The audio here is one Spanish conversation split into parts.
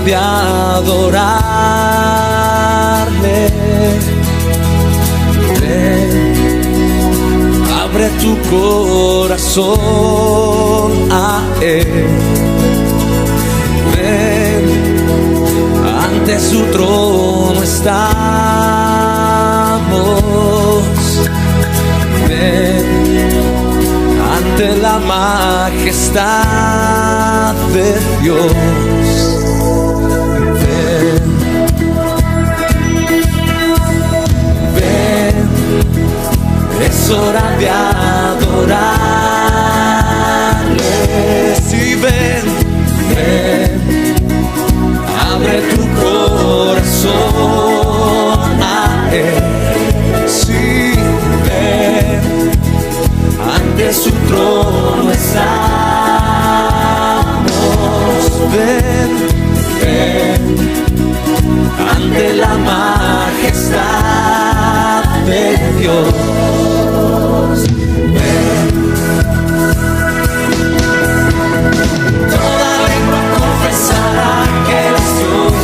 de adorarle. Ven, abre tu corazón a Él. Ven, ante su trono estamos. Ven, ante la majestad de Dios. Ven, ven, es hora de adorarle. Sí, ven, ven, abre tu corazón a Él. Sí, ven, ante su trono estamos. Ven, ven, ante la majestad de Dios. Ven. Toda lengua confesará que Él es Dios,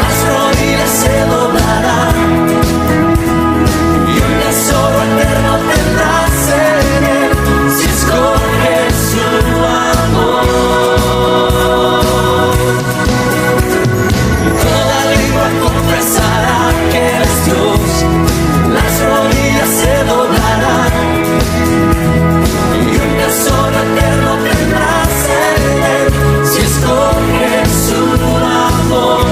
las rodillas se doblarán y un tesoro eterno tendrás en Él si escoges su amor. Toda lengua confesará que Él es Dios, las rodillas se doblarán y un tesoro eterno tendrás en Él si escoges su amor.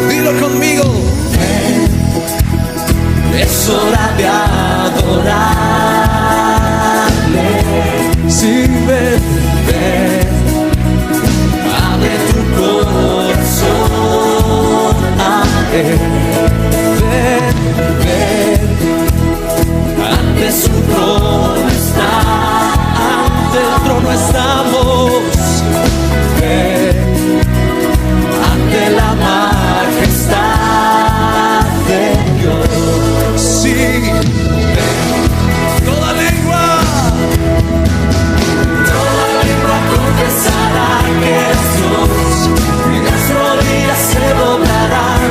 Dilo conmigo. Es hora de adorarle. Sí, ven, ven, abre tu corazón a Él. Ven, ven, ante su trono está, ante el trono estamos. Ven, ante la majestad de Dios. Sí, toda lengua confesará que es Dios y las rodillas se doblarán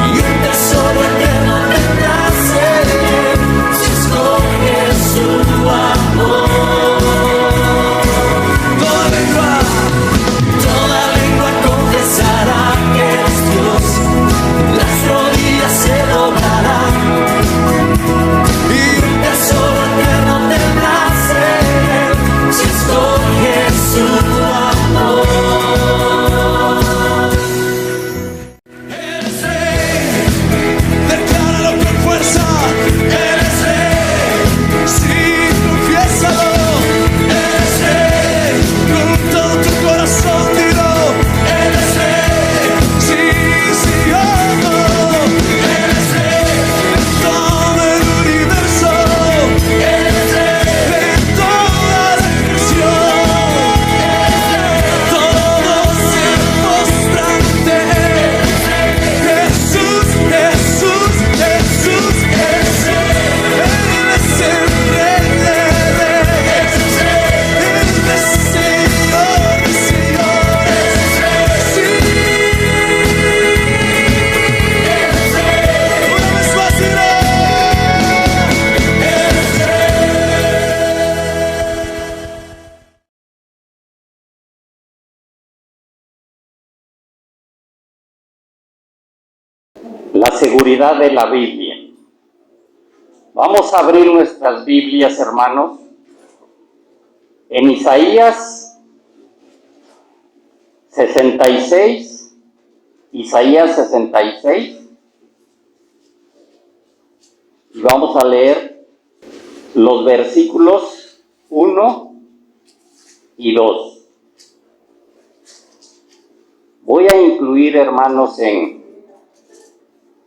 y un tesoro eterno tendrás en Él si escoges su amor. Toda lengua confesará que es Dios, las rodillas se doblarán y un tesoro eterno tendrás en Él si escoges su amor. Eres rey, decláralo con fuerza. Eres rey, sí, confiésalo. Eres rey, con todo tu corazón dilo. Eres rey, sí, sí, oh. Eres rey en todo el universo. Eres rey en toda la creación. Todos se postran ante Él. Jesús, Jesús, Jesús es Él. Él es el Rey de Reyes. Él es Señor de señores. Sí. Una vez más diré. La seguridad de la Biblia. Vamos a abrir nuestras Biblias, hermanos, en Isaías 66, Isaías 66, y vamos a leer los versículos 1 y 2. Voy a incluir, hermanos, en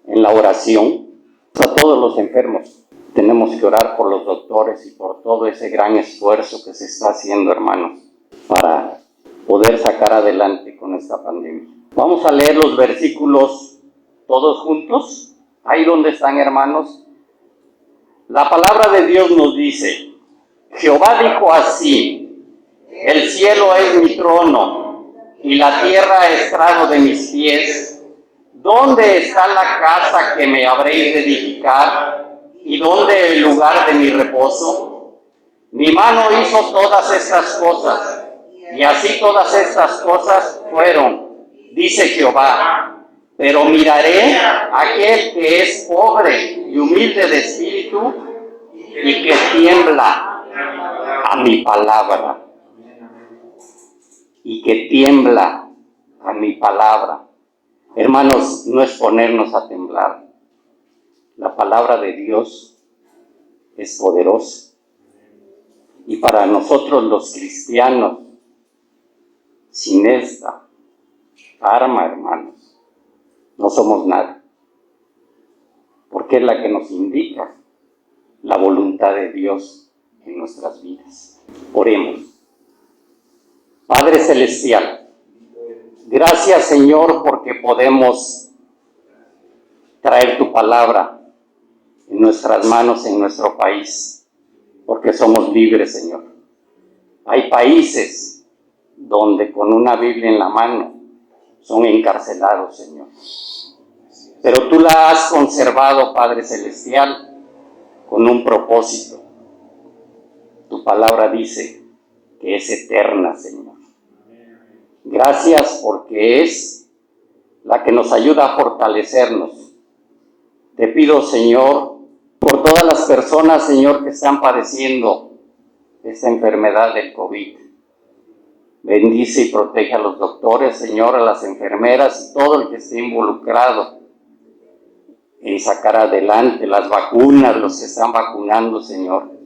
la oración a todos los enfermos. Tenemos que orar por los doctores y por todo ese gran esfuerzo que se está haciendo, hermanos, para poder sacar adelante con esta pandemia. Vamos a leer los versículos todos juntos. Ahí donde están, hermanos. La palabra de Dios nos dice: Jehová dijo así: El cielo es mi trono y la tierra estrado de mis pies. ¿Dónde está la casa que me habréis de edificar? ¿Y dónde el lugar de mi reposo? Mi mano hizo todas estas cosas, y así todas estas cosas fueron, dice Jehová. Pero miraré a aquel que es pobre y humilde de espíritu y que tiembla a mi palabra. Y que tiembla a mi palabra. Hermanos, no es ponernos a temblar. La palabra de Dios es poderosa. Y para nosotros los cristianos, sin esta arma, hermanos, no somos nada. Porque es la que nos indica la voluntad de Dios en nuestras vidas. Oremos. Padre Celestial, gracias, Señor, porque podemos traer tu palabra en nuestras manos, en nuestro país, porque somos libres, Señor. Hay países donde con una Biblia en la mano son encarcelados, Señor. Pero tú la has conservado, Padre Celestial, con un propósito. Tu palabra dice que es eterna, Señor. Gracias porque es la que nos ayuda a fortalecernos. Te pido, Señor, por todas las personas, Señor, que están padeciendo esta enfermedad del COVID. Bendice y protege a los doctores, Señor, a las enfermeras y todo el que esté involucrado en sacar adelante las vacunas, los que están vacunando, Señor.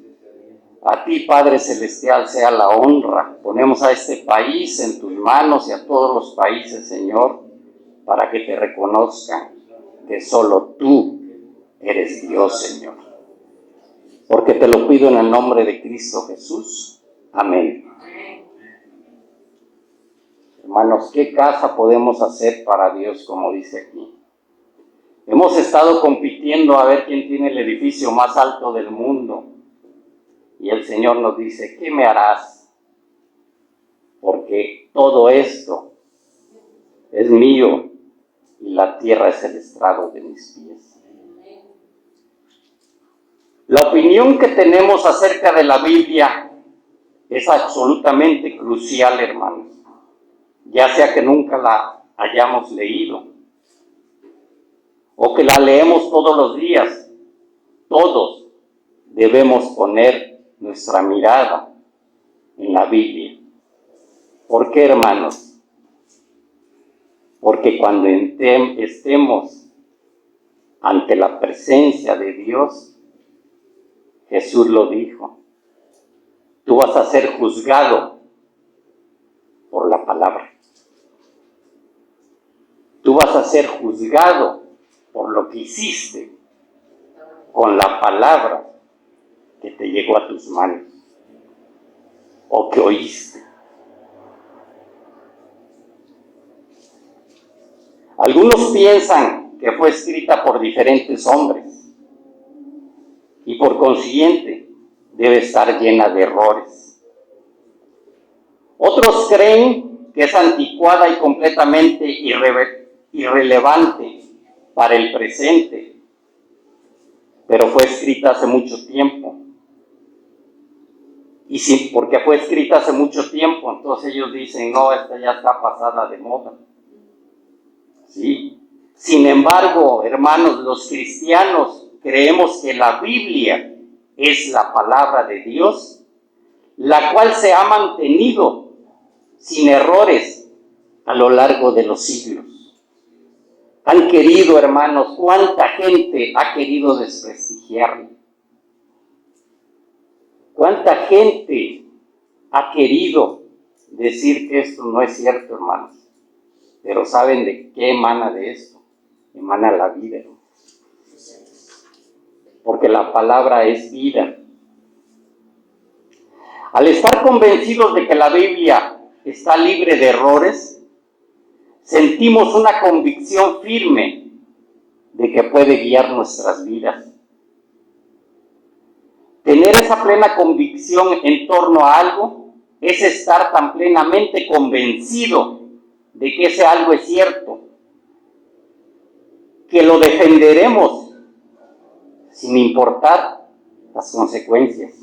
A ti, Padre Celestial, sea la honra. Ponemos a este país en tus manos y a todos los países, Señor, para que te reconozcan que solo tú eres Dios, Señor. Porque te lo pido en el nombre de Cristo Jesús. Amén. Hermanos, ¿qué casa podemos hacer para Dios, como dice aquí? Hemos estado compitiendo a ver quién tiene el edificio más alto del mundo. Y el Señor nos dice, ¿qué me harás? Porque todo esto es mío y la tierra es el estrado de mis pies. La opinión que tenemos acerca de la Biblia es absolutamente crucial, hermanos. Ya sea que nunca la hayamos leído o que la leemos todos los días, todos debemos poner nuestra mirada en la Biblia. ¿Por qué, hermanos? Porque cuando estemos ante la presencia de Dios, Jesús lo dijo, tú vas a ser juzgado por la palabra. Tú vas a ser juzgado por lo que hiciste con la palabra que te llegó a tus manos o que oíste. Algunos piensan que fue escrita por diferentes hombres y por consiguiente debe estar llena de errores. Otros creen que es anticuada y completamente irrelevante para el presente, pero fue escrita hace mucho tiempo. Y sí, porque fue escrita hace mucho tiempo, entonces ellos dicen, no, esta ya está pasada de moda. ¿Sí? Sin embargo, hermanos, los cristianos creemos que la Biblia es la palabra de Dios, la cual se ha mantenido sin errores a lo largo de los siglos. Han querido, hermanos, cuánta gente ha querido desprestigiarla. ¿Cuánta gente ha querido decir que esto no es cierto, hermanos? Pero ¿saben de qué emana de esto? Emana la vida, hermanos. Porque la palabra es vida. Al estar convencidos de que la Biblia está libre de errores, sentimos una convicción firme de que puede guiar nuestras vidas. Tener esa plena convicción en torno a algo es estar tan plenamente convencido de que ese algo es cierto, que lo defenderemos sin importar las consecuencias.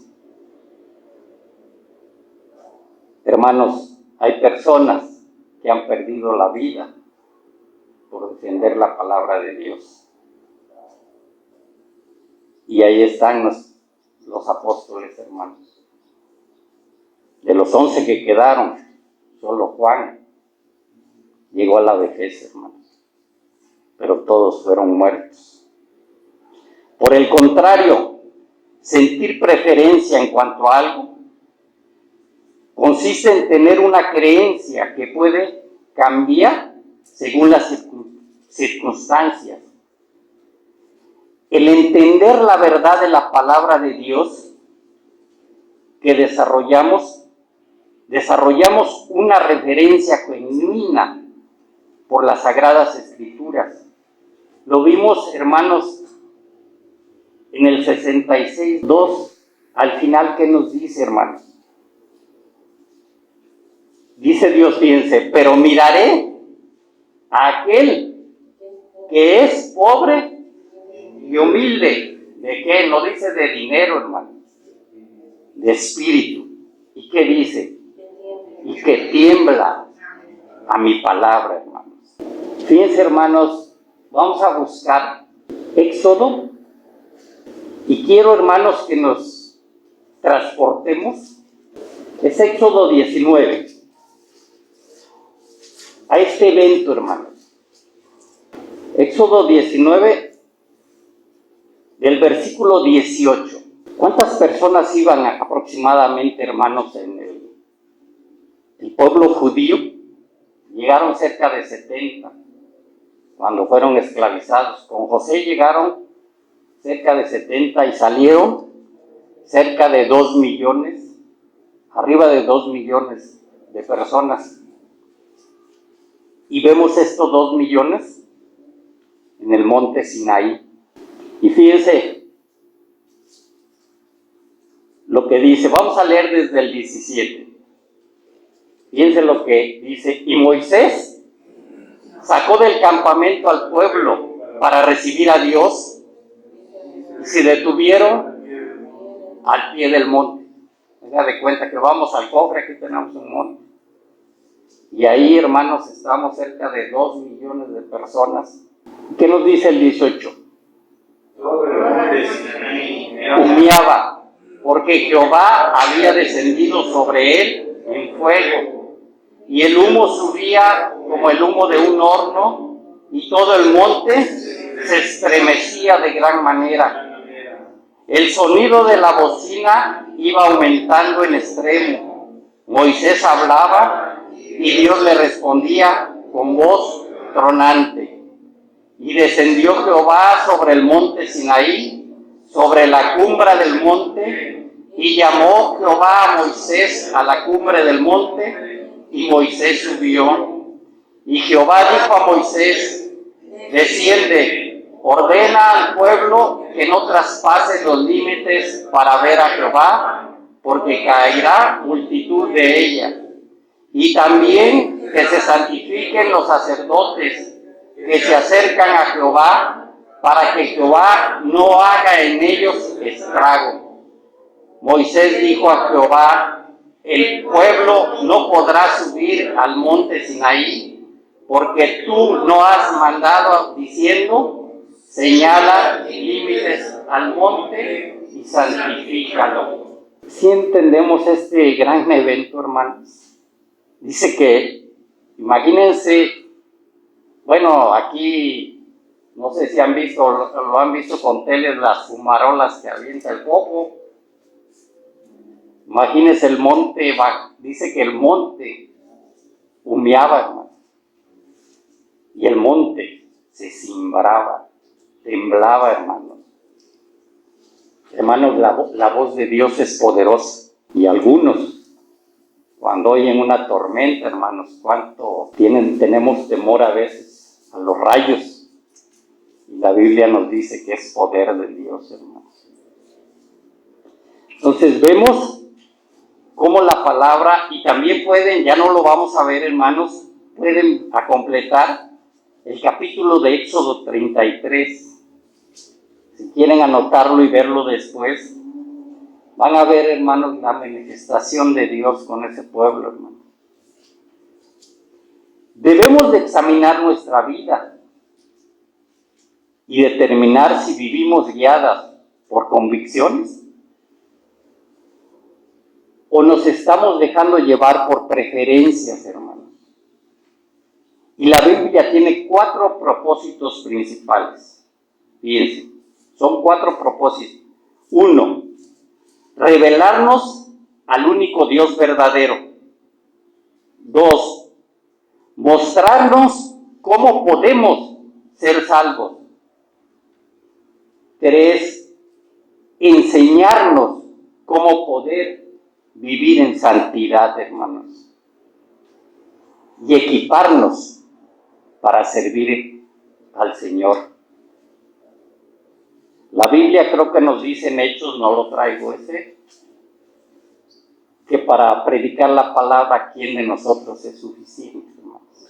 Hermanos, hay personas que han perdido la vida por defender la palabra de Dios. Y ahí están los apóstoles, hermanos. De los 11 que quedaron, solo Juan llegó a la vejez, hermanos. Pero todos fueron muertos. Por el contrario, sentir preferencia en cuanto a algo consiste en tener una creencia que puede cambiar según las circunstancias. El entender la verdad de la palabra de Dios que desarrollamos una reverencia genuina por las Sagradas Escrituras. Lo vimos, hermanos, en el 66:2, al final, ¿qué nos dice, hermanos? Dice Dios, fíjense, pero miraré a aquel que es pobre y humilde. ¿De qué? No dice de dinero, hermano, de espíritu. ¿Y qué dice? Y que tiembla a mi palabra, hermanos. Fíjense, hermanos, vamos a buscar Éxodo. Y quiero, hermanos, que nos transportemos. Es Éxodo 19. A este evento, hermanos. Éxodo 19, del versículo 18. ¿Cuántas personas iban aproximadamente, hermanos, en el pueblo judío? Llegaron cerca de 70 cuando fueron esclavizados. Con José llegaron cerca de 70 y salieron cerca de 2 millones, arriba de 2 millones de personas. Y vemos estos 2 millones en el monte Sinaí. Y fíjense lo que dice. Vamos a leer desde el 17. Fíjense lo que dice. Y Moisés sacó del campamento al pueblo para recibir a Dios, y se detuvieron al pie del monte. Haga de cuenta que vamos al cofre, aquí tenemos un monte. Y ahí, hermanos, estamos cerca de 2 millones de personas. ¿Qué nos dice el 18? Humeaba, porque Jehová había descendido sobre él en fuego, y el humo subía como el humo de un horno, y todo el monte se estremecía de gran manera. El sonido de la bocina iba aumentando en extremo. Moisés hablaba y Dios le respondía con voz tronante. Y descendió Jehová sobre el monte Sinaí, sobre la cumbre del monte, y llamó Jehová a Moisés a la cumbre del monte, y Moisés subió. Y Jehová dijo a Moisés: desciende, ordena al pueblo que no traspase los límites para ver a Jehová, porque caerá multitud de ella. Y también que se santifiquen los sacerdotes que se acercan a Jehová, para que Jehová no haga en ellos estrago. Moisés dijo a Jehová: el pueblo no podrá subir al monte Sinaí, porque tú no has mandado, diciendo: señala límites al monte y santifícalo. Si entendemos este gran evento, hermanos. Dice que, imagínense, bueno, aquí, no sé si han visto, lo han visto con teles, las fumarolas que avienta el coco. Imagínense el monte, dice que el monte humeaba, hermano. Y el monte se cimbraba, temblaba, hermanos. Hermanos, la voz de Dios es poderosa. Y algunos, cuando oyen una tormenta, hermanos, cuánto tenemos temor a veces a los rayos. Y la Biblia nos dice que es poder de Dios, hermanos. Entonces vemos cómo la palabra, y también pueden, ya no lo vamos a ver, hermanos, pueden a completar el capítulo de Éxodo 33. Si quieren anotarlo y verlo después, van a ver, hermanos, la manifestación de Dios con ese pueblo, hermanos. Debemos de examinar nuestra vida y determinar si vivimos guiadas por convicciones o nos estamos dejando llevar por preferencias, hermanos. Y la Biblia tiene 4 propósitos principales. Fíjense, son 4 propósitos. 1, revelarnos al único Dios verdadero. 2, mostrarnos cómo podemos ser salvos. 3, enseñarnos cómo poder vivir en santidad, hermanos. Y equiparnos para servir al Señor. La Biblia creo que nos dice en Hechos, no lo traigo que para predicar la palabra, ¿quién de nosotros es suficiente, hermanos?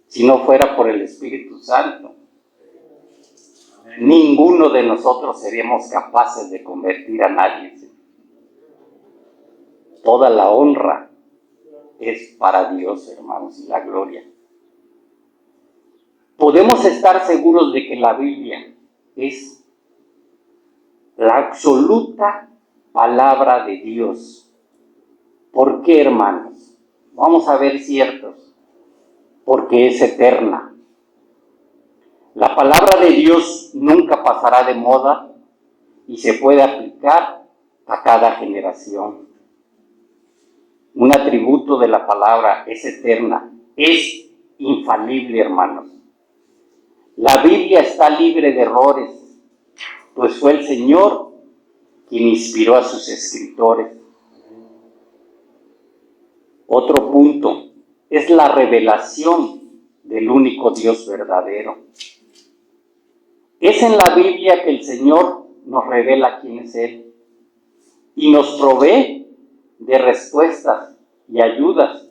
Si no fuera por el Espíritu Santo, ninguno de nosotros seríamos capaces de convertir a nadie. Toda la honra es para Dios, hermanos, y la gloria. Podemos estar seguros de que la Biblia es la absoluta palabra de Dios. ¿Por qué, hermanos? Vamos a ver ciertos. Porque es eterna. La palabra de Dios nunca pasará de moda y se puede aplicar a cada generación. Un atributo de la palabra es eterna, es infalible, hermanos. La Biblia está libre de errores, pues fue el Señor quien inspiró a sus escritores. Otro punto es la revelación del único Dios verdadero. Es en la Biblia que el Señor nos revela quién es Él y nos provee de respuestas y ayudas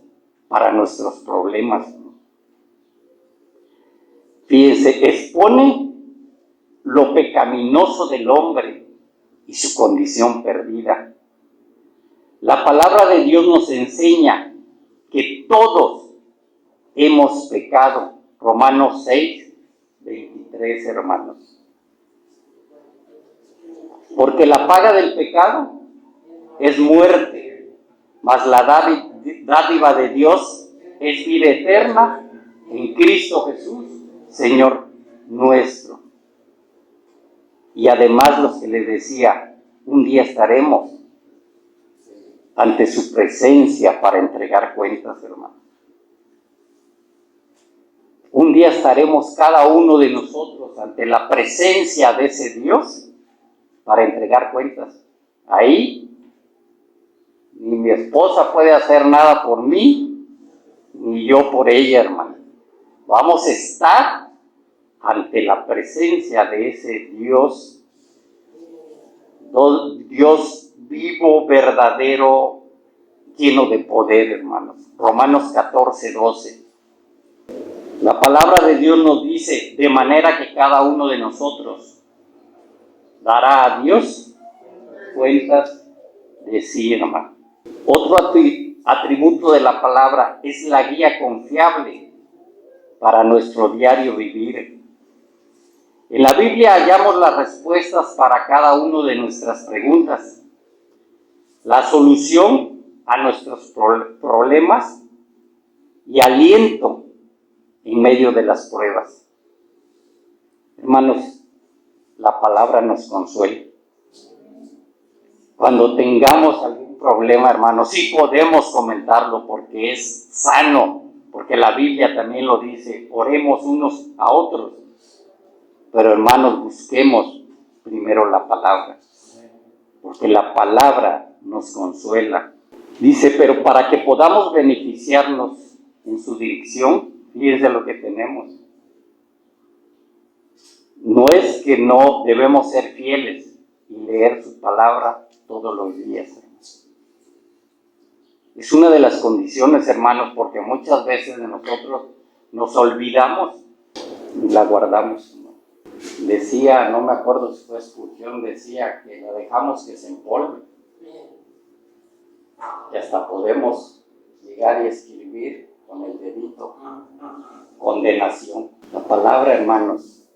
para nuestros problemas. Fíjense, expone lo pecaminoso del hombre y su condición perdida. La palabra de Dios nos enseña que todos hemos pecado. Romanos 6, 23, hermanos. Porque la paga del pecado es muerte, mas la dádiva de Dios es vida eterna en Cristo Jesús, Señor nuestro. Y además los que les decía, un día estaremos ante su presencia para entregar cuentas, hermanos. Un día estaremos cada uno de nosotros ante la presencia de ese Dios para entregar cuentas. Ahí ni mi esposa puede hacer nada por mí, ni yo por ella, hermano. Vamos a estar ante la presencia de ese Dios, Dios vivo, verdadero, lleno de poder, hermanos. Romanos 14, 12. La palabra de Dios nos dice, de manera que cada uno de nosotros dará a Dios cuentas de sí, hermano. Otro atributo de la palabra es la guía confiable para nuestro diario vivir. En la Biblia hallamos las respuestas para cada una de nuestras preguntas, la solución a nuestros problemas y aliento en medio de las pruebas. Hermanos, la palabra nos consuela. Cuando tengamos algún problema, hermanos, sí podemos comentarlo porque es sano, porque la Biblia también lo dice, oremos unos a otros. Pero hermanos, busquemos primero la palabra, porque la palabra nos consuela. Dice, pero para que podamos beneficiarnos en su dirección, fíjense lo que tenemos. No es que no debemos ser fieles y leer su palabra todos los días, hermanos. Es una de las condiciones, hermanos, porque muchas veces de nosotros nos olvidamos y la guardamos. Decía, no me acuerdo si fue Spurgeon, decía que la dejamos que se empolve. Y hasta podemos llegar y escribir con el dedito condenación. La palabra, hermanos,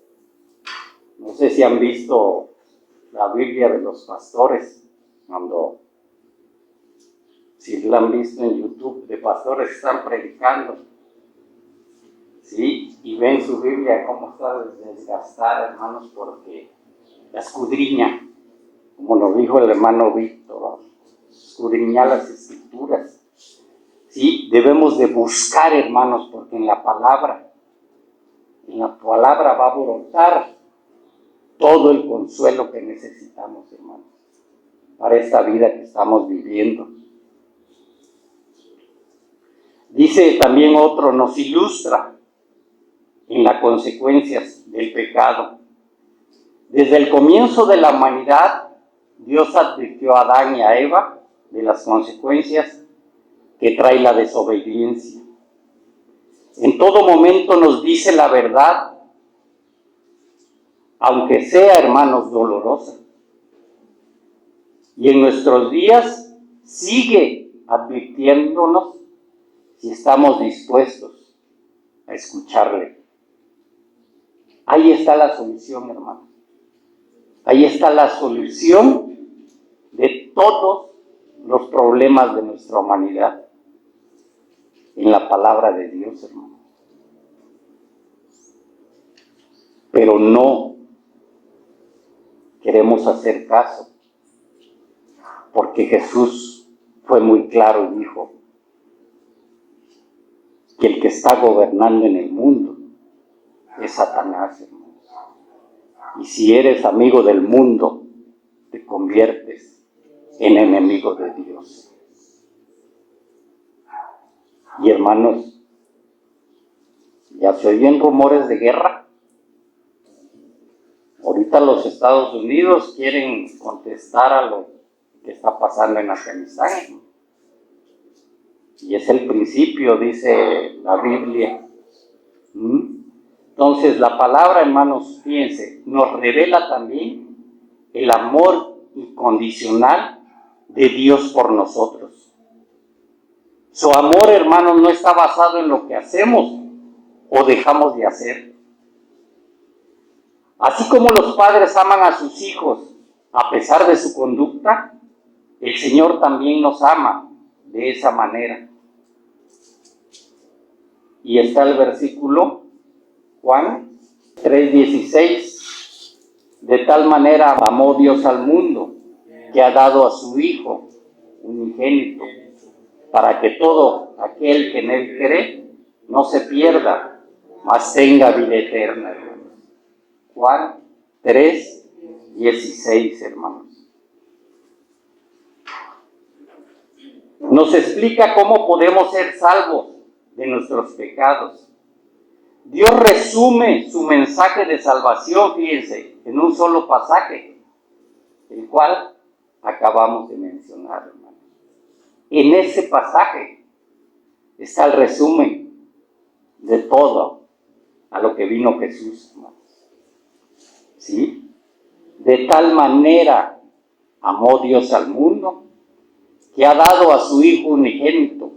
no sé si han visto la Biblia de los pastores, si la han visto en YouTube, de pastores que están predicando, ¿sí? Y ven su Biblia cómo está desgastada, hermanos, porque la escudriña, como nos dijo el hermano Víctor, escudriñar las escrituras. Sí, debemos de buscar, hermanos, porque en la palabra va a brotar todo el consuelo que necesitamos, hermanos, para esta vida que estamos viviendo. Dice también otro, nos ilustra en las consecuencias del pecado. Desde el comienzo de la humanidad, Dios advirtió a Adán y a Eva de las consecuencias que trae la desobediencia. En todo momento nos dice la verdad, aunque sea, hermanos, dolorosa. Y en nuestros días sigue advirtiéndonos si estamos dispuestos a escucharle. Ahí está la solución, hermanos. Ahí está la solución de todos los problemas de nuestra humanidad. En la palabra de Dios, hermano. Pero no queremos hacer caso, porque Jesús fue muy claro y dijo que el que está gobernando en el mundo es Satanás, hermano. Y si eres amigo del mundo, te conviertes en enemigo de Dios. Y hermanos, ya se oyen rumores de guerra. Ahorita los Estados Unidos quieren contestar a lo que está pasando en Afganistán. Y es el principio, dice la Biblia. Entonces la palabra, hermanos, fíjense, nos revela también el amor incondicional de Dios por nosotros. Su amor, hermanos, no está basado en lo que hacemos o dejamos de hacer. Así como los padres aman a sus hijos a pesar de su conducta, el Señor también nos ama de esa manera. Y está el versículo Juan 3:16. De tal manera amó Dios al mundo, que ha dado a su Hijo unigénito, para que todo aquel que en él cree no se pierda, mas tenga vida eterna, hermanos. Juan 3:16, hermanos. Nos explica cómo podemos ser salvos de nuestros pecados. Dios resume su mensaje de salvación, fíjense, en un solo pasaje, el cual acabamos de mencionar, hermanos. En ese pasaje está el resumen de todo a lo que vino Jesús, hermanos. ¿Sí? De tal manera amó Dios al mundo, que ha dado a su Hijo unigénito,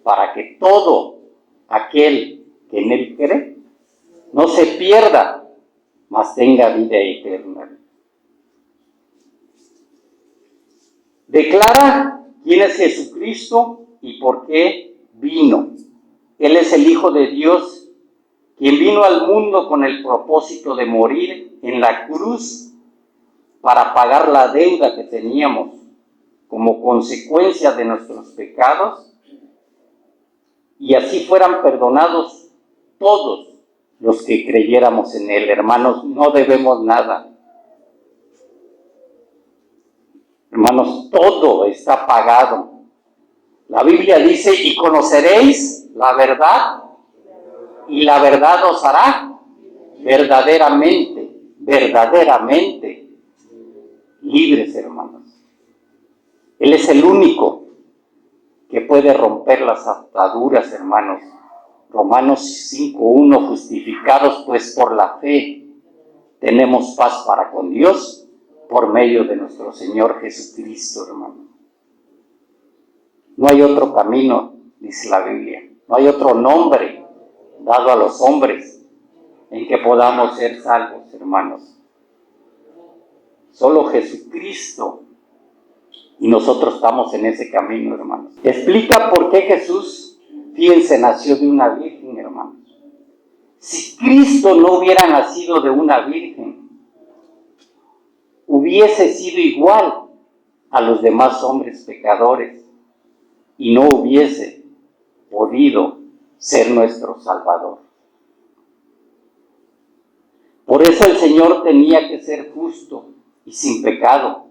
para que todo aquel que en él cree no se pierda, mas tenga vida eterna. Declara quién es Jesucristo y por qué vino. Él es el Hijo de Dios, quien vino al mundo con el propósito de morir en la cruz para pagar la deuda que teníamos como consecuencia de nuestros pecados, y así fueran perdonados todos los que creyéramos en Él. Hermanos, no debemos nada. Hermanos, todo está pagado. La Biblia dice, y conoceréis la verdad, y la verdad os hará verdaderamente libres, hermanos. Él es el único que puede romper las ataduras, hermanos. Romanos 5:1, justificados pues por la fe, tenemos paz para con Dios por medio de nuestro Señor Jesucristo, hermano. No hay otro camino, dice la Biblia. No hay otro nombre dado a los hombres en que podamos ser salvos, hermanos. Solo Jesucristo. Y nosotros estamos en ese camino, hermanos. Explica por qué Jesús, fíjense, nació de una virgen, hermanos. Si Cristo no hubiera nacido de una virgen, hubiese sido igual a los demás hombres pecadores y no hubiese podido ser nuestro Salvador. Por eso el Señor tenía que ser justo y sin pecado.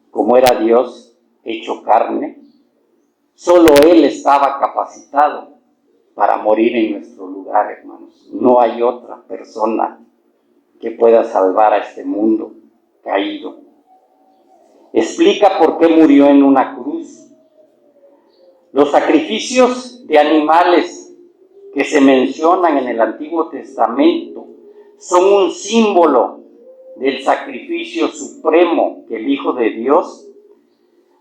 Como era Dios hecho carne, solo Él estaba capacitado para morir en nuestro lugar, hermanos. No hay otra persona que pueda salvar a este mundo caído. Explica por qué murió en una cruz. Los sacrificios de animales que se mencionan en el Antiguo Testamento son un símbolo del sacrificio supremo que el Hijo de Dios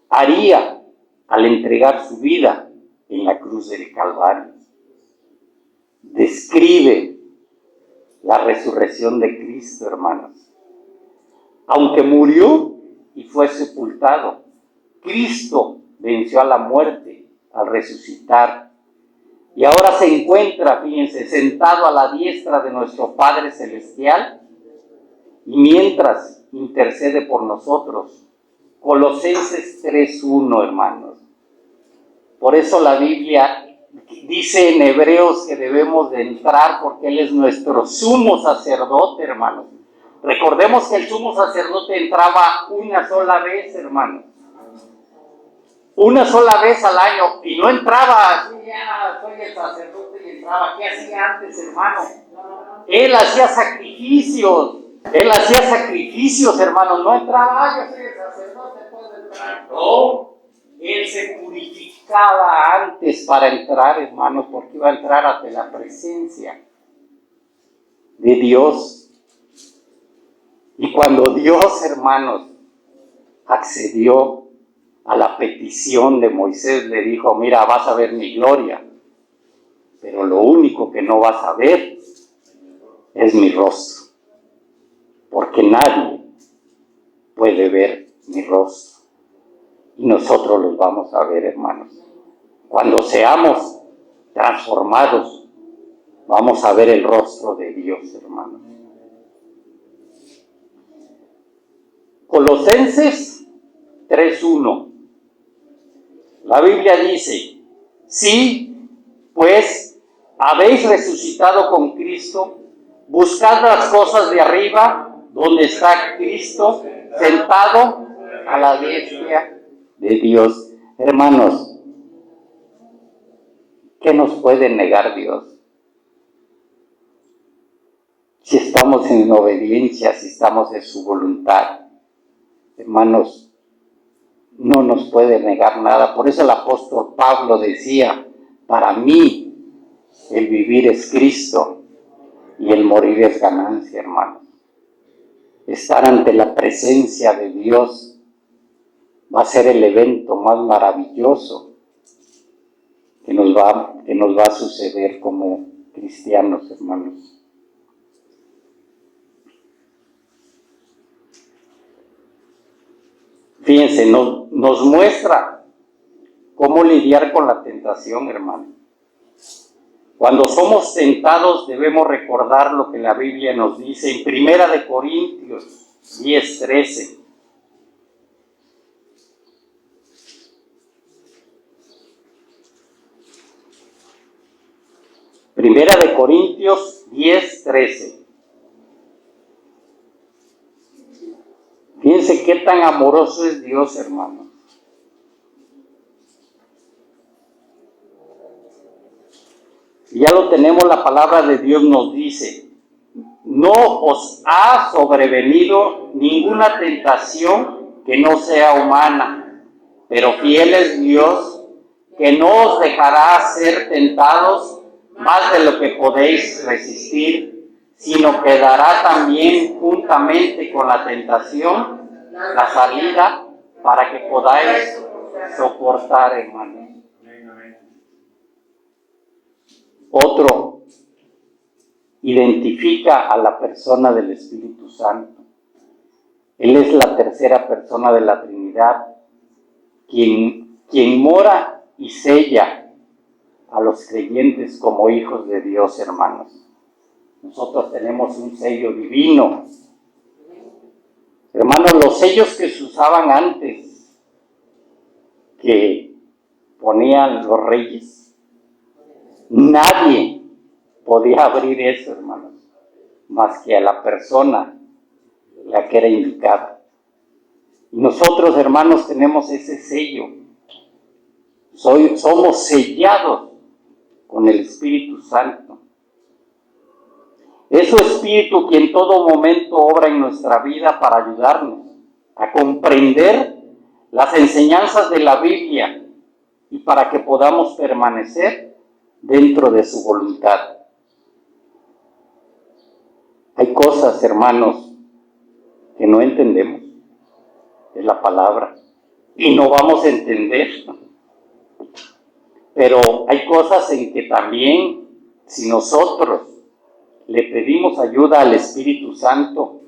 haría al entregar su vida en la cruz del Calvario. Describe la resurrección de Cristo, hermanos. Aunque murió y fue sepultado, Cristo venció a la muerte al resucitar. Y ahora se encuentra, fíjense, sentado a la diestra de nuestro Padre Celestial, y mientras intercede por nosotros. Colosenses 3:1, hermanos. Por eso la Biblia dice en Hebreos que debemos de entrar porque Él es nuestro sumo sacerdote, hermanos. Recordemos que el sumo sacerdote entraba una sola vez, hermanos. Una sola vez al año. Y no entraba así, ya soy el sacerdote y entraba. ¿Qué hacía antes, hermano? Él hacía sacrificios. Él hacía sacrificios, hermanos. No entraba, yo soy el sacerdote, puedo entrar. No. Él se purificaba antes para entrar, hermanos, porque iba a entrar ante la presencia de Dios. Y cuando Dios, hermanos, accedió a la petición de Moisés, le dijo: mira, vas a ver mi gloria, pero lo único que no vas a ver es mi rostro, porque nadie puede ver mi rostro. Y nosotros los vamos a ver, hermanos. Cuando seamos transformados, vamos a ver el rostro de Dios, hermanos. Colosenses 3:1. La Biblia dice: sí, pues habéis resucitado con Cristo, buscad las cosas de arriba, donde está Cristo, sentado a la diestra de Dios. Hermanos, ¿qué nos puede negar Dios? Si estamos en obediencia, si estamos en su voluntad, hermanos, no nos puede negar nada. Por eso el apóstol Pablo decía: para mí el vivir es Cristo y el morir es ganancia, hermanos. Estar ante la presencia de Dios va a ser el evento más maravilloso que nos va a suceder como cristianos, hermanos. Fíjense, nos muestra cómo lidiar con la tentación, hermano. Cuando somos tentados debemos recordar lo que la Biblia nos dice en 1 Corintios 10:13. Primera de Corintios 10:13. Fíjense qué tan amoroso es Dios, hermano. Ya lo tenemos, la palabra de Dios nos dice: no os ha sobrevenido ninguna tentación que no sea humana, pero fiel es Dios, que no os dejará ser tentados más de lo que podéis resistir, sino que dará también juntamente con la tentación la salida para que podáis soportar, hermanos. Otro identifica a la persona del Espíritu Santo. Él es la tercera persona de la Trinidad, quien mora y sella a los creyentes como hijos de Dios, hermanos. Nosotros tenemos un sello divino. Hermanos, los sellos que se usaban antes, que ponían los reyes, nadie podía abrir eso, hermanos, más que a la persona la que era indicada. Y nosotros, hermanos, tenemos ese sello. Somos sellados con el Espíritu Santo. Es su Espíritu quien en todo momento obra en nuestra vida para ayudarnos a comprender las enseñanzas de la Biblia y para que podamos permanecer dentro de su voluntad. Hay cosas, hermanos, que no entendemos de la palabra y no vamos a entender. Pero hay cosas en que también, si nosotros le pedimos ayuda al Espíritu Santo,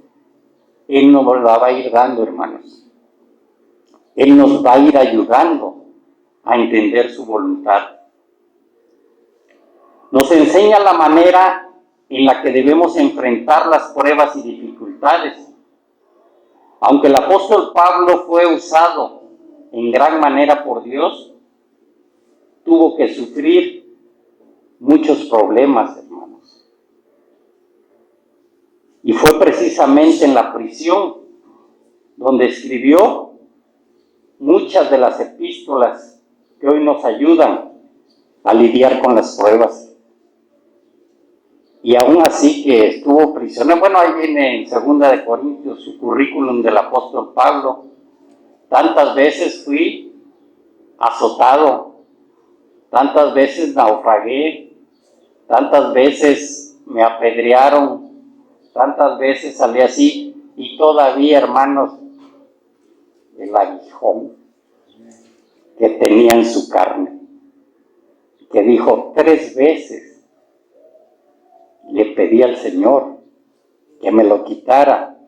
Él nos la va a ir dando, hermanos. Él nos va a ir ayudando a entender su voluntad. Nos enseña la manera en la que debemos enfrentar las pruebas y dificultades. Aunque el apóstol Pablo fue usado en gran manera por Dios, tuvo que sufrir muchos problemas, hermanos. Y fue precisamente en la prisión donde escribió muchas de las epístolas que hoy nos ayudan a lidiar con las pruebas. Y aún así que estuvo prisionero, bueno, ahí viene en 2 de Corintios su currículum del apóstol Pablo. Tantas veces fui azotado, tantas veces naufragué, tantas veces me apedrearon, tantas veces salí así, y todavía, hermanos, el aguijón que tenía en su carne, que dijo 3 veces, le pedí al Señor que me lo quitara,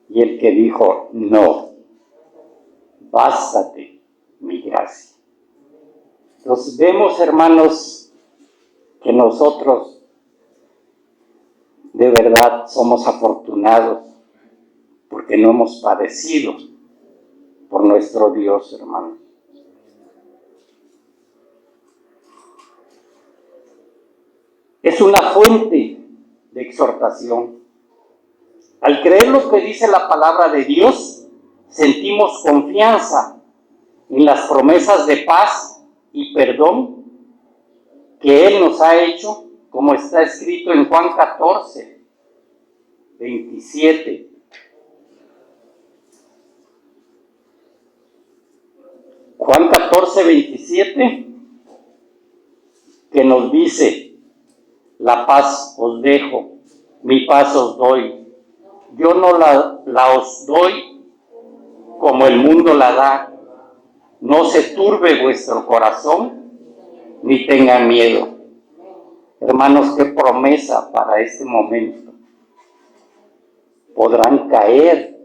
y el que dijo, no, bástate mi gracia. Entonces vemos, hermanos, que nosotros de verdad somos afortunados porque no hemos padecido por nuestro Dios, hermanos. Es una fuente de exhortación. Al creer lo que dice la palabra de Dios, sentimos confianza en las promesas de paz y perdón que Él nos ha hecho, como está escrito en Juan 14, 27. Juan 14, 27, que nos dice, la paz os dejo, mi paz os doy. Yo no la os doy como el mundo la da. No se turbe vuestro corazón, ni tengan miedo. Hermanos, qué promesa para este momento. Podrán caer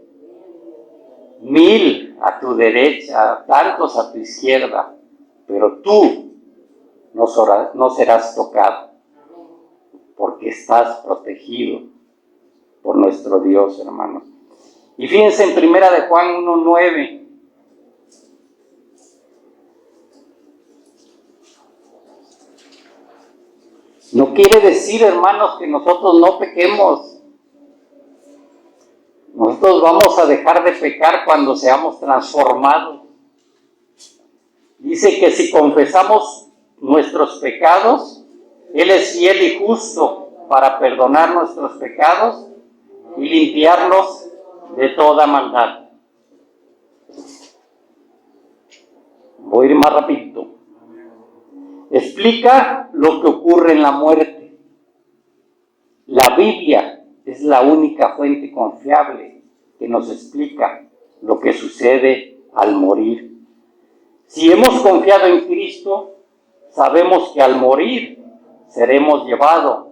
1000 a tu derecha, tantos a tu izquierda, pero tú no serás tocado, porque estás protegido por nuestro Dios, hermanos. Y fíjense en 1 de Juan 1:9. No quiere decir, hermanos, que nosotros no pequemos. Nosotros vamos a dejar de pecar cuando seamos transformados. Dice que si confesamos nuestros pecados, Él es fiel y justo para perdonar nuestros pecados y limpiarnos de toda maldad. Voy a ir más rapidito. Explica lo que ocurre en la muerte. La Biblia es la única fuente confiable que nos explica lo que sucede al morir. Si hemos confiado en Cristo, sabemos que al morir seremos llevados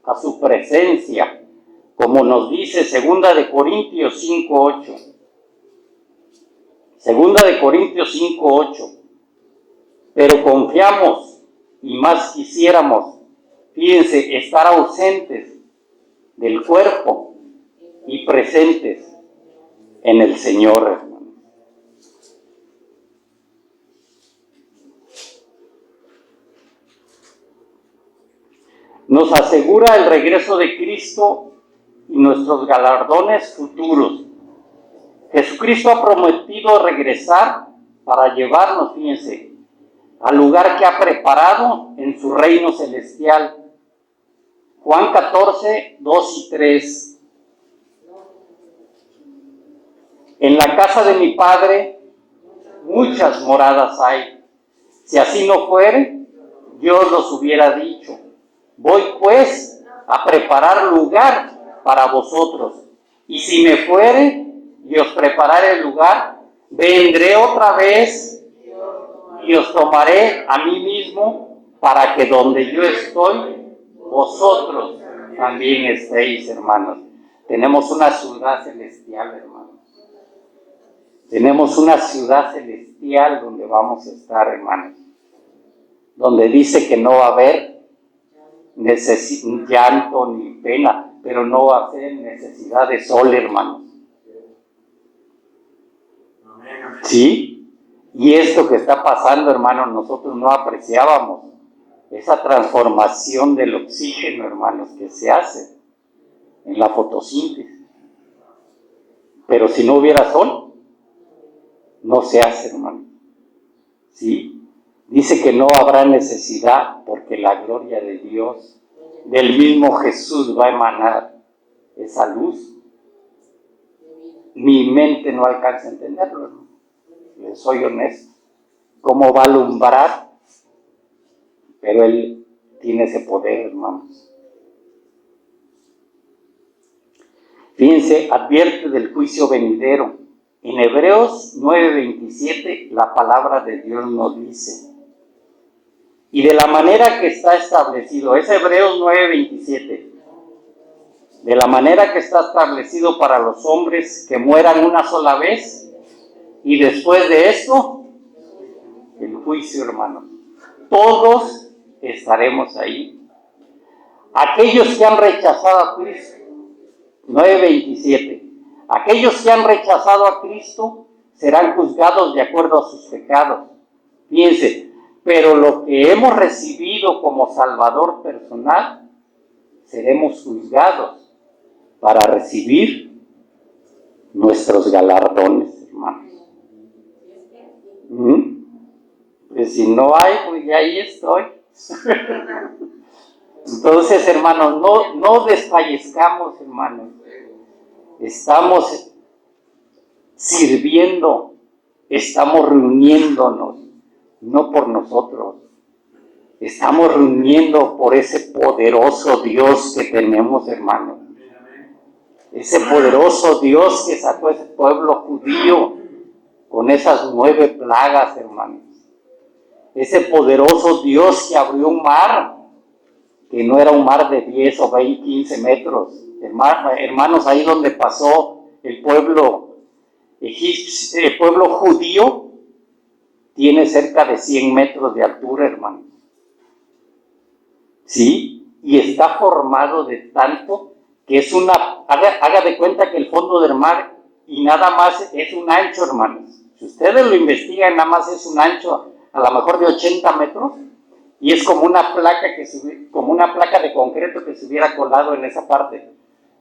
a su presencia, como nos dice 2 Corintios 5:8. 2 Corintios 5:8. Pero confiamos y más quisiéramos, fíjense, estar ausentes del cuerpo y presentes en el Señor, hermano. Nos asegura el regreso de Cristo y nuestros galardones futuros. Jesucristo ha prometido regresar para llevarnos, fíjense, al lugar que ha preparado en su reino celestial. Juan 14, 2 y 3. En la casa de mi Padre muchas moradas hay. Si así no fuere, yo os los hubiera dicho. Voy pues a preparar lugar para vosotros. Y si me fuere y os prepararé el lugar, vendré otra vez y os tomaré a mí mismo, para que donde yo estoy, vosotros también estéis, hermanos. Tenemos una ciudad celestial, hermanos. Tenemos una ciudad celestial donde vamos a estar, hermanos. Donde dice que no va a haber llanto ni pena, pero no va a ser necesidad de sol, hermanos. ¿Sí? Y esto que está pasando, hermanos, nosotros no apreciábamos esa transformación del oxígeno, hermanos, que se hace en la fotosíntesis. Pero si no hubiera sol, no se hace, hermano. ¿Sí? Dice que no habrá necesidad porque la gloria de Dios, del mismo Jesús, va a emanar esa luz. Mi mente no alcanza a entenderlo, hermano. Les soy honesto. ¿Cómo va a alumbrar? Pero Él tiene ese poder, hermanos. Fíjense, advierte del juicio venidero. En Hebreos 9:27 la palabra de Dios nos dice: y de la manera que está establecido, es Hebreos 9:27, de la manera que está establecido para los hombres que mueran una sola vez, y después de esto, el juicio, hermanos. Todos estaremos ahí. Aquellos que han rechazado a Cristo, 9:27, aquellos que han rechazado a Cristo serán juzgados de acuerdo a sus pecados. Fíjense, pero lo que hemos recibido como Salvador personal, seremos juzgados para recibir nuestros galardones, hermanos. Pues si no hay, pues ya ahí estoy. Entonces, hermanos, no desfallezcamos, hermanos. Estamos sirviendo, estamos reuniéndonos, no por nosotros. Estamos reuniendo por ese poderoso Dios que tenemos, hermanos. Ese poderoso Dios que sacó a ese pueblo judío con esas 9 plagas, hermanos. Ese poderoso Dios que abrió un mar, que no era un mar de 10 o 20, 15 metros. Hermanos, ahí donde pasó el pueblo egipcio, el pueblo judío, tiene cerca de 100 metros de altura, hermanos. ¿Sí? Y está formado de tanto que es haga de cuenta que el fondo del mar y nada más es un ancho, hermanos. Si ustedes lo investigan, nada más es un ancho a lo mejor de 80 metros y es como una placa de concreto que se hubiera colado en esa parte.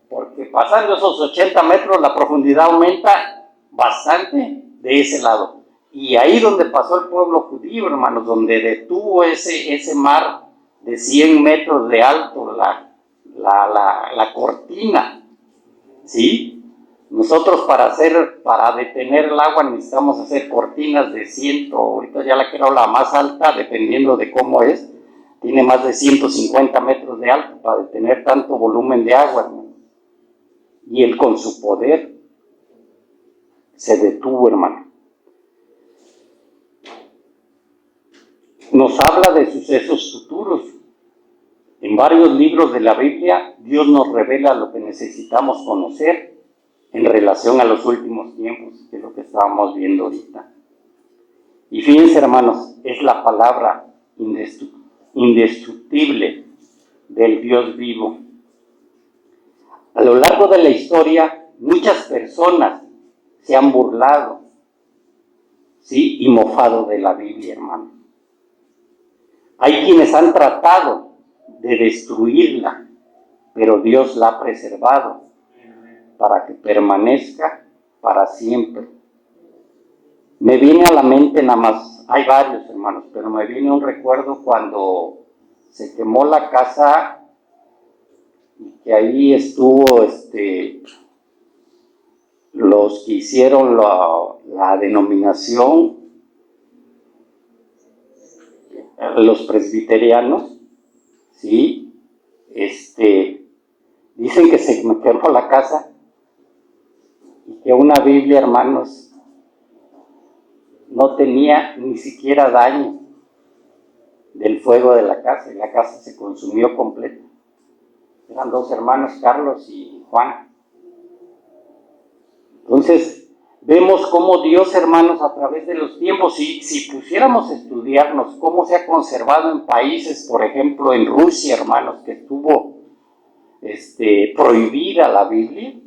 Porque pasando esos 80 metros la profundidad aumenta bastante de ese lado. Y ahí donde pasó el pueblo judío, hermanos, donde detuvo ese mar de 100 metros de alto, la cortina, ¿sí? Nosotros para detener el agua necesitamos hacer cortinas de 100, ahorita ya la quiero la más alta, dependiendo de cómo es, tiene más de 150 metros de alto para detener tanto volumen de agua, hermano. Y él con su poder se detuvo, hermano. Nos habla de sucesos futuros. En varios libros de la Biblia, Dios nos revela lo que necesitamos conocer en relación a los últimos tiempos, que es lo que estábamos viendo ahorita. Y fíjense, hermanos, es la palabra indestructible del Dios vivo. A lo largo de la historia, muchas personas se han burlado, ¿sí? Y mofado de la Biblia, hermano. Hay quienes han tratado de destruirla, pero Dios la ha preservado para que permanezca para siempre. Me viene a la mente nada más, hay varios, hermanos, pero me viene un recuerdo cuando se quemó la casa y que ahí estuvo los que hicieron la denominación, los presbiterianos, ¿sí? Dicen que se quemó la casa y que una Biblia, hermanos, no tenía ni siquiera daño del fuego de la casa, y la casa se consumió completa. Eran dos hermanos, Carlos y Juan. Entonces, vemos cómo Dios, hermanos, a través de los tiempos, si pusiéramos a estudiarnos cómo se ha conservado en países, por ejemplo, en Rusia, hermanos, que estuvo prohibida la Biblia,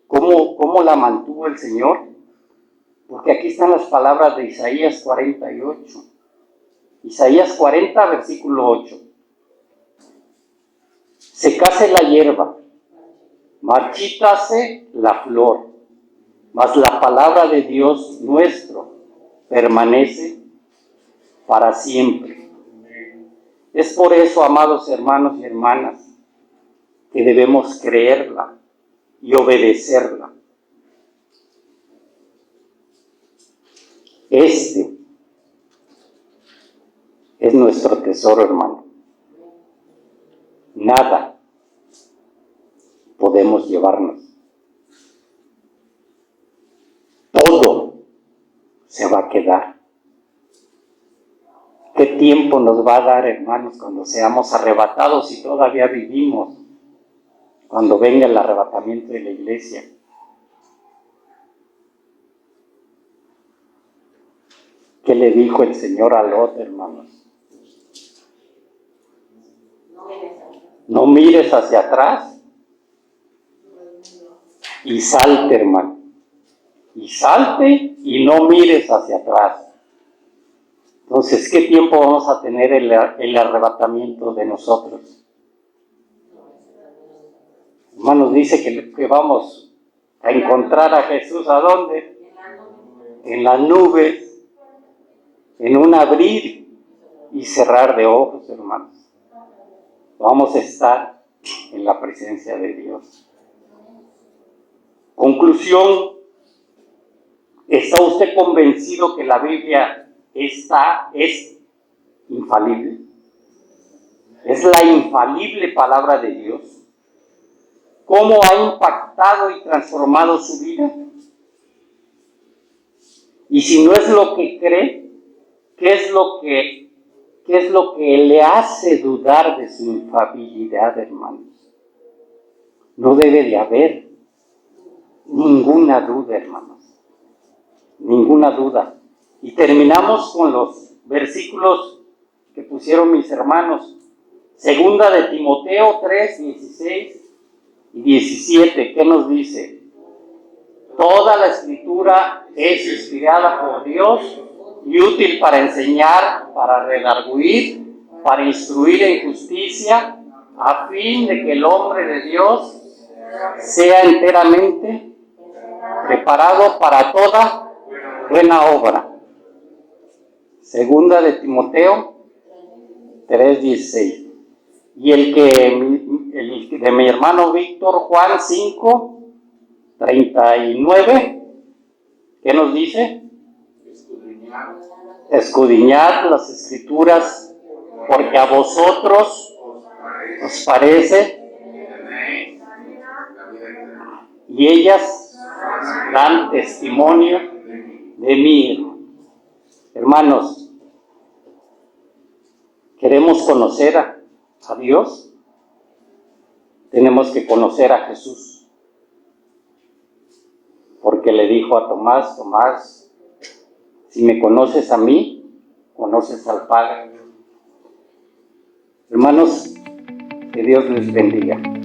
¿cómo la mantuvo el Señor? Porque aquí están las palabras de Isaías 48. Isaías 40, versículo 8. Secase la hierba, marchítase la flor, mas la palabra de Dios nuestro permanece para siempre. Es por eso, amados hermanos y hermanas, que debemos creerla y obedecerla. Este es nuestro tesoro, hermano. Nada podemos llevarnos. Todo se va a quedar. ¿Qué tiempo nos va a dar, hermanos, cuando seamos arrebatados y todavía vivimos? Cuando venga el arrebatamiento de la iglesia. ¿Qué le dijo el Señor a Lot, hermanos? No mires hacia atrás y salte, hermano. Y salte y no mires hacia atrás. Entonces, ¿qué tiempo vamos a tener el arrebatamiento de nosotros? Hermanos, dice que vamos a encontrar a Jesús, ¿a dónde? En las nubes, en un abrir y cerrar de ojos, hermanos. Vamos a estar en la presencia de Dios. Conclusión, ¿está usted convencido que la Biblia es infalible? ¿Es la infalible palabra de Dios? ¿Cómo ha impactado y transformado su vida? Y si no es lo que cree, ¿qué es lo que le hace dudar de su infalibilidad, hermanos? No debe de haber ninguna duda, hermanos. Ninguna duda. Y terminamos con los versículos que pusieron mis hermanos. Segunda de Timoteo 3, 16 y 17. ¿Qué nos dice? Toda la escritura es inspirada por Dios y útil para enseñar, para redarguir, para instruir en justicia, a fin de que el hombre de Dios sea enteramente preparado para toda buena obra. Segunda de Timoteo 3:16. Y el de mi hermano Víctor, Juan 5, 39, ¿qué nos dice? Escudriñad las Escrituras, porque a vosotros os parece, y ellas dan testimonio de mí. Hermanos, ¿queremos conocer a Dios? Tenemos que conocer a Jesús. Porque le dijo a Tomás, Tomás, si me conoces a mí, conoces al Padre. Hermanos, que Dios les bendiga.